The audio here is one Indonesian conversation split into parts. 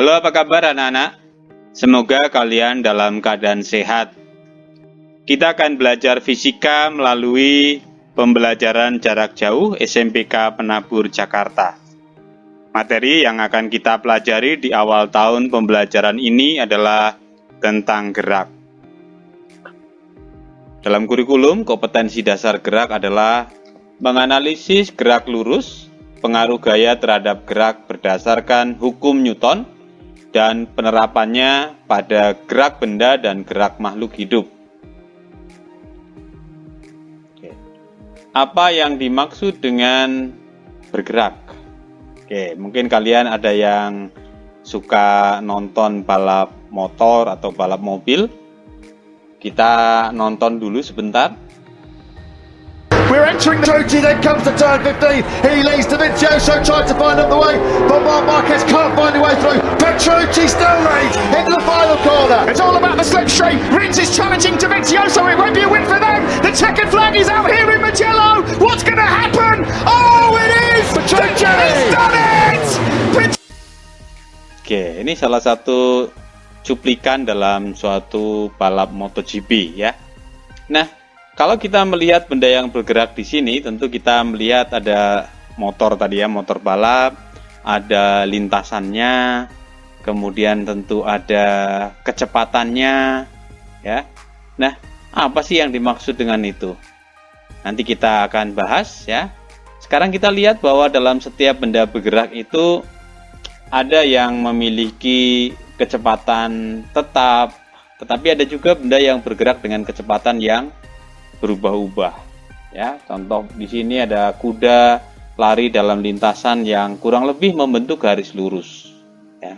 Halo, apa kabar anak-anak? Semoga kalian dalam keadaan sehat. Kita akan belajar fisika melalui pembelajaran jarak jauh SMPK Penabur Jakarta. Materi yang akan kita pelajari di awal tahun pembelajaran ini adalah tentang gerak. Dalam kurikulum, kompetensi dasar gerak adalah menganalisis gerak lurus, pengaruh gaya terhadap gerak berdasarkan hukum Newton, dan penerapannya pada gerak benda dan gerak makhluk hidup. Apa yang dimaksud dengan bergerak? Mungkin kalian ada yang suka nonton balap motor atau balap mobil. Kita nonton dulu sebentar. We're entering the Petrucci, then comes to turn 15. He leads Dovizioso, trying to find up the way, but Marc Marquez can't find the way through. Petrucci still leads into the final corner. It's all about the slipstream. Rins is challenging Dovizioso. It won't be a win for them. The checkered flag is out here in Mugello. What's going to happen? Oh, it is! Petrucci! He's done it! Ini salah satu cuplikan dalam suatu balap MotoGP ya. Nah, kalau kita melihat benda yang bergerak di sini, tentu kita melihat ada motor tadi ya, motor balap, ada lintasannya, kemudian tentu ada kecepatannya, ya. Nah, apa sih yang dimaksud dengan itu? Nanti kita akan bahas ya. Sekarang kita lihat bahwa dalam setiap benda bergerak itu ada yang memiliki kecepatan tetap, tetapi ada juga benda yang bergerak dengan kecepatan yang berubah-ubah ya. Contoh di sini ada kuda lari dalam lintasan yang kurang lebih membentuk garis lurus ya.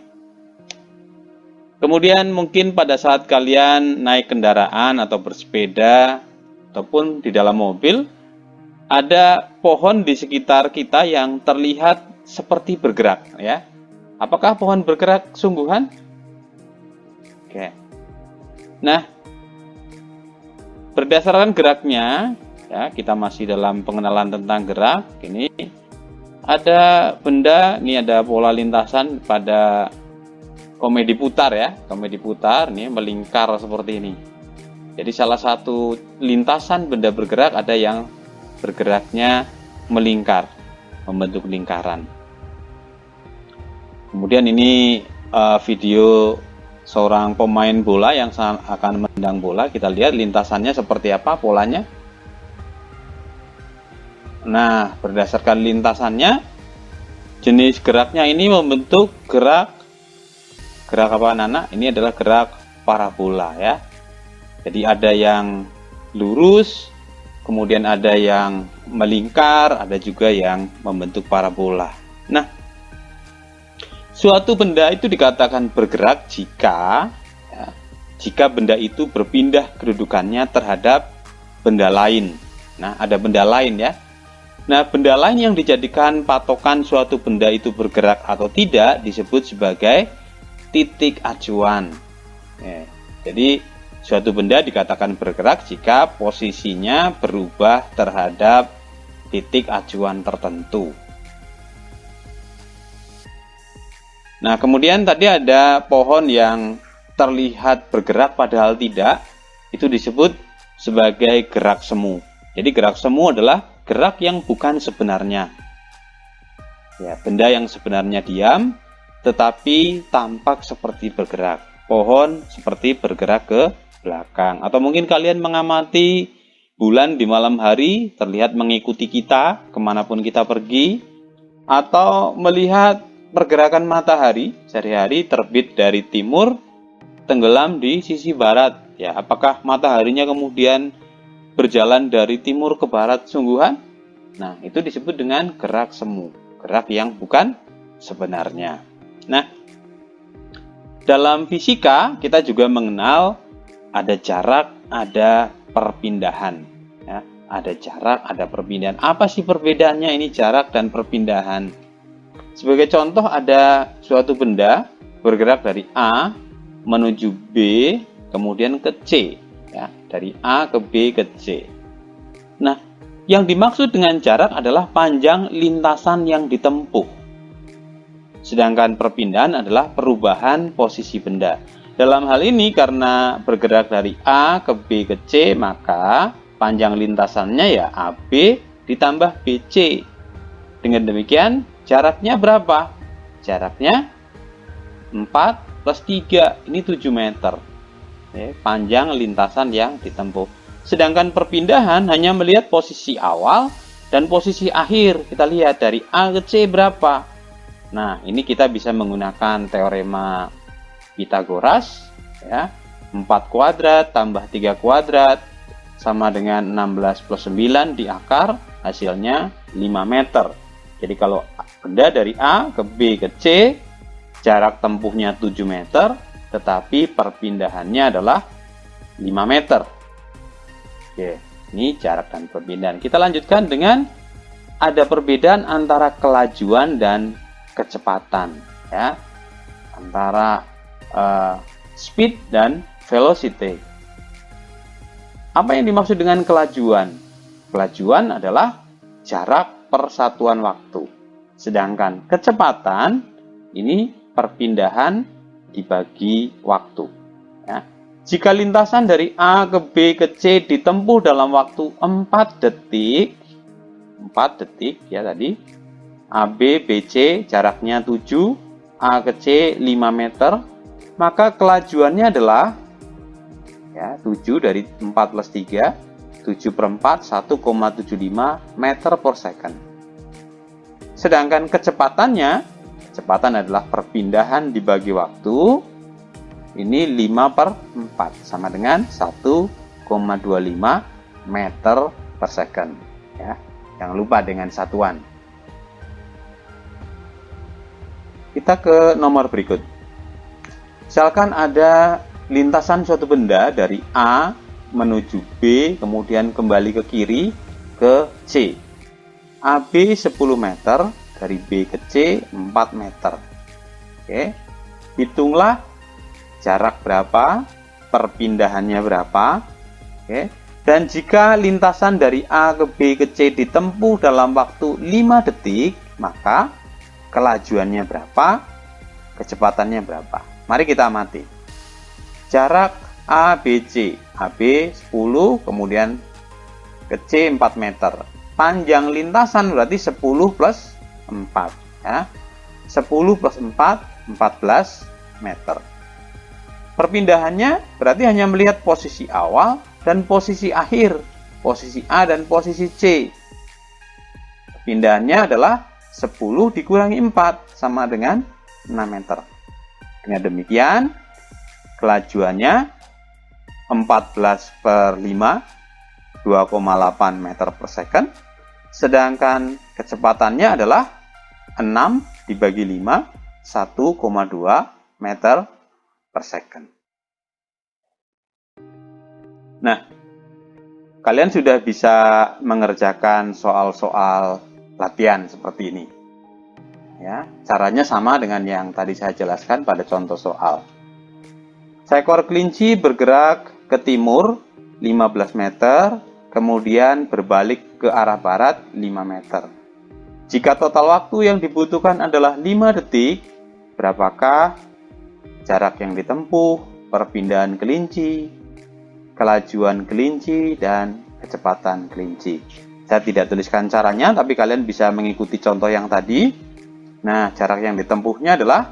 Kemudian mungkin pada saat kalian naik kendaraan atau bersepeda ataupun di dalam mobil, ada pohon di sekitar kita yang terlihat seperti bergerak ya. Apakah pohon bergerak sungguhan? Nah, berdasarkan geraknya, ya, kita masih dalam pengenalan tentang gerak. Ini ada benda, ini ada pola lintasan pada komedi putar ya, komedi putar ini melingkar seperti ini. Jadi salah satu lintasan benda bergerak ada yang bergeraknya melingkar, membentuk lingkaran. Kemudian ini video seorang pemain bola yang akan menendang bola. Kita lihat lintasannya seperti apa polanya. Nah, berdasarkan lintasannya, jenis geraknya ini membentuk gerak apa anak-anak? Ini adalah gerak parabola ya. Jadi ada yang lurus, kemudian ada yang melingkar, ada juga yang membentuk parabola. Nah, suatu benda itu dikatakan bergerak jika benda itu berpindah kedudukannya terhadap benda lain. Nah, ada benda lain ya. Nah, benda lain yang dijadikan patokan suatu benda itu bergerak atau tidak disebut sebagai titik acuan. Jadi, suatu benda dikatakan bergerak jika posisinya berubah terhadap titik acuan tertentu. Nah, kemudian tadi ada pohon yang terlihat bergerak padahal tidak, itu disebut sebagai gerak semu. Jadi gerak semu adalah gerak yang bukan sebenarnya. Ya, benda yang sebenarnya diam tetapi tampak seperti bergerak. Pohon seperti bergerak ke belakang. Atau mungkin kalian mengamati bulan di malam hari terlihat mengikuti kita kemanapun kita pergi, atau melihat pergerakan matahari sehari-hari terbit dari timur, tenggelam di sisi barat. Ya, apakah mataharinya kemudian berjalan dari timur ke barat sungguhan? Nah, itu disebut dengan gerak semu, gerak yang bukan sebenarnya. Nah, dalam fisika kita juga mengenal ada jarak, ada perpindahan. Ya, ada jarak, ada perpindahan. Apa sih perbedaannya ini jarak dan perpindahan? Sebagai contoh, ada suatu benda bergerak dari A menuju B, kemudian ke C. Ya, dari A ke B ke C. Nah, yang dimaksud dengan jarak adalah panjang lintasan yang ditempuh. Sedangkan perpindahan adalah perubahan posisi benda. Dalam hal ini karena bergerak dari A ke B ke C, maka panjang lintasannya ya AB ditambah BC. Dengan demikian jaraknya berapa? Jaraknya 4 plus 3, ini 7 meter. Panjang lintasan yang ditempuh. Sedangkan perpindahan hanya melihat posisi awal dan posisi akhir. Kita lihat dari A ke C berapa. Nah, ini kita bisa menggunakan teorema Pythagoras, ya. 4 kuadrat tambah 3 kuadrat sama dengan 16 plus 9 di akar, hasilnya 5 meter. Jadi kalau benda dari A ke B ke C, jarak tempuhnya 7 meter, tetapi perpindahannya adalah 5 meter. Oke, ini jarak dan perpindahan. Kita lanjutkan dengan ada perbedaan antara kelajuan dan kecepatan, ya, antara speed dan velocity. Apa yang dimaksud dengan kelajuan? Kelajuan adalah jarak per satuan waktu. Sedangkan kecepatan ini perpindahan dibagi waktu. Ya. Jika lintasan dari A ke B ke C ditempuh dalam waktu 4 detik, ya tadi, AB, BC jaraknya 7, A ke C 5 meter, maka kelajuannya adalah ya, 7 dari 4 plus 3, 7 per 4, 1,75 meter per second. Sedangkan kecepatan adalah perpindahan dibagi waktu, ini 5 per 4, sama dengan 1,25 meter per second. Ya, jangan lupa dengan satuan. Kita ke nomor berikut. Misalkan ada lintasan suatu benda dari A menuju B, kemudian kembali ke kiri ke C. AB 10 meter, dari B ke C 4 meter. Oke. Hitunglah jarak berapa, perpindahannya berapa. Oke. Dan jika lintasan dari A ke B ke C ditempuh dalam waktu 5 detik, maka kelajuannya berapa, kecepatannya berapa. Mari kita amati. Jarak ABC, AB 10, kemudian ke C 4 meter. Panjang lintasan berarti 10 plus 4. Ya. 10 plus 4, 14 meter. Perpindahannya berarti hanya melihat posisi awal dan posisi akhir, posisi A dan posisi C. Perpindahannya adalah 10 dikurangi 4 sama dengan 6 meter. Dengan demikian, kelajuannya 14 per 5, 2,8 meter per second. Sedangkan kecepatannya adalah 6 dibagi 5, 1,2 meter per second. Nah, kalian sudah bisa mengerjakan soal-soal latihan seperti ini. Ya, caranya sama dengan yang tadi saya jelaskan pada contoh soal. Seekor kelinci bergerak ke timur 15 meter, kemudian berbalik ke arah barat 5 meter. Jika total waktu yang dibutuhkan adalah 5 detik, berapakah jarak yang ditempuh, perpindahan kelinci, kelajuan kelinci, dan kecepatan kelinci? Saya tidak tuliskan caranya, tapi kalian bisa mengikuti contoh yang tadi. Nah, jarak yang ditempuhnya adalah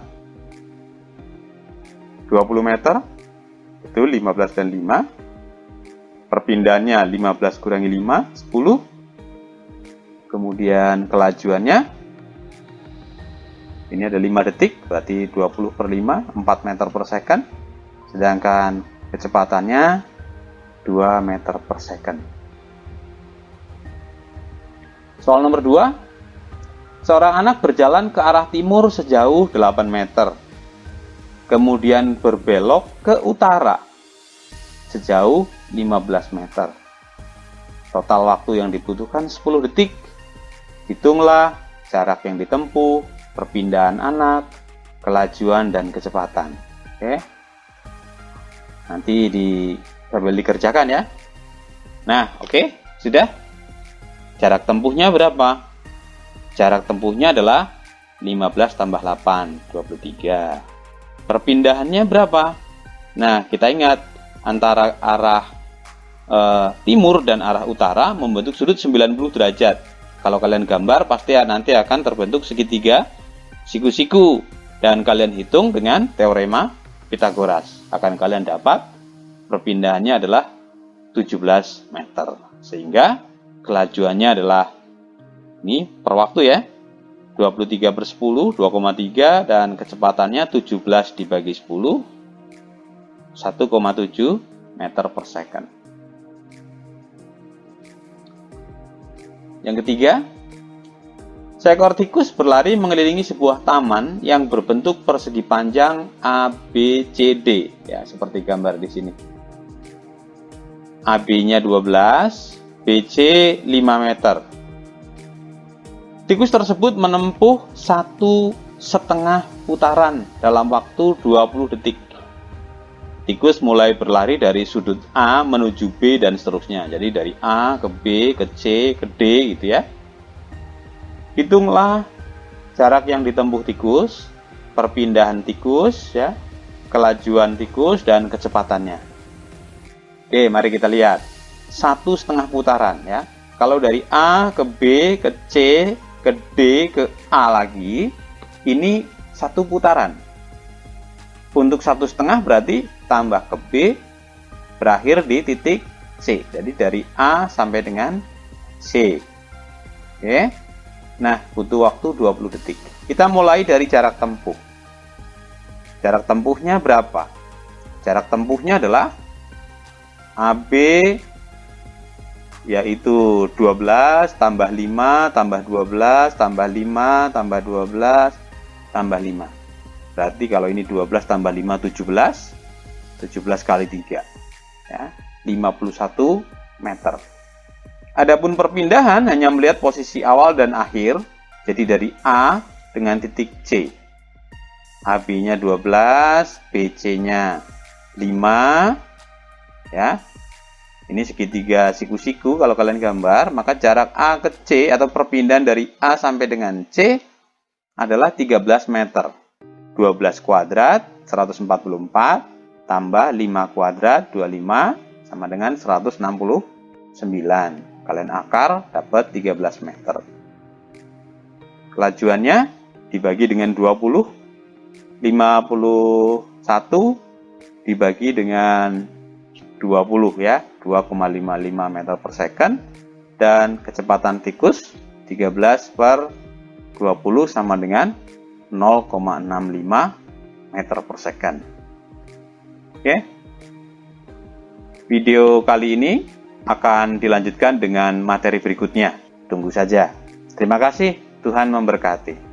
20 meter, itu 15 dan 5. Perpindahannya 15 kurangi 5, 10. Kemudian kelajuannya, ini ada 5 detik, berarti 20 per 5, 4 meter per second. Sedangkan kecepatannya 2 meter per second. Soal nomor 2. Seorang anak berjalan ke arah timur sejauh 8 meter. Kemudian berbelok ke utara sejauh 15 meter. Total waktu yang dibutuhkan 10 detik. Hitunglah jarak yang ditempuh, perpindahan anak, kelajuan, dan kecepatan. Oke. Nanti sambil dikerjakan ya. Nah, oke, sudah. Jarak tempuhnya berapa? Jarak tempuhnya adalah 15 tambah 8, 23. Perpindahannya berapa? Nah, kita ingat antara arah timur dan arah utara membentuk sudut 90 derajat. Kalau kalian gambar, pasti nanti akan terbentuk segitiga siku-siku. Dan kalian hitung dengan teorema Pythagoras. Akan kalian dapat perpindahannya adalah 17 meter. Sehingga kelajuannya adalah, ini per waktu ya, 23/10, 2,3, dan kecepatannya 17 dibagi 10, 1,7 meter per second. Yang ketiga, seekor tikus berlari mengelilingi sebuah taman yang berbentuk persegi panjang ABCD, ya seperti gambar di sini. AB-nya 12, BC 5 meter. Tikus tersebut menempuh 1,5 putaran dalam waktu 20 detik. Tikus mulai berlari dari sudut A menuju B dan seterusnya. Jadi dari A ke B, ke C, ke D gitu ya. Hitunglah jarak yang ditempuh tikus, perpindahan tikus ya, kelajuan tikus dan kecepatannya. Oke, mari kita lihat. 1,5 putaran ya. Kalau dari A ke B, ke C, ke D, ke A lagi, ini 1 putaran. Untuk 1,5 berarti tambah ke B, berakhir di titik C. Jadi dari A sampai dengan C. Oke. Nah, butuh waktu 20 detik. Kita mulai dari jarak tempuh. Jarak tempuhnya berapa? Jarak tempuhnya adalah AB yaitu 12 tambah 5 tambah 12 tambah 5 tambah 12 tambah 5. Berarti kalau ini 12 tambah 5 17. 17 kali 3 ya, 51 meter. Adapun perpindahan hanya melihat posisi awal dan akhir. Jadi dari A dengan titik C. AB-nya 12, BC-nya 5 ya. Ini segitiga siku-siku kalau kalian gambar, maka jarak A ke C atau perpindahan dari A sampai dengan C adalah 13 meter. 12 kuadrat 144 tambah 5 kuadrat 25 sama dengan 169. Kalian akar dapat 13 meter. Kelajuannya dibagi dengan 20, 51 dibagi dengan 20 ya, 2,55 meter per second, dan kecepatan tikus 13/20 sama dengan 0,65 meter per second. Oke. Video kali ini akan dilanjutkan dengan materi berikutnya. Tunggu saja. Terima kasih, Tuhan memberkati.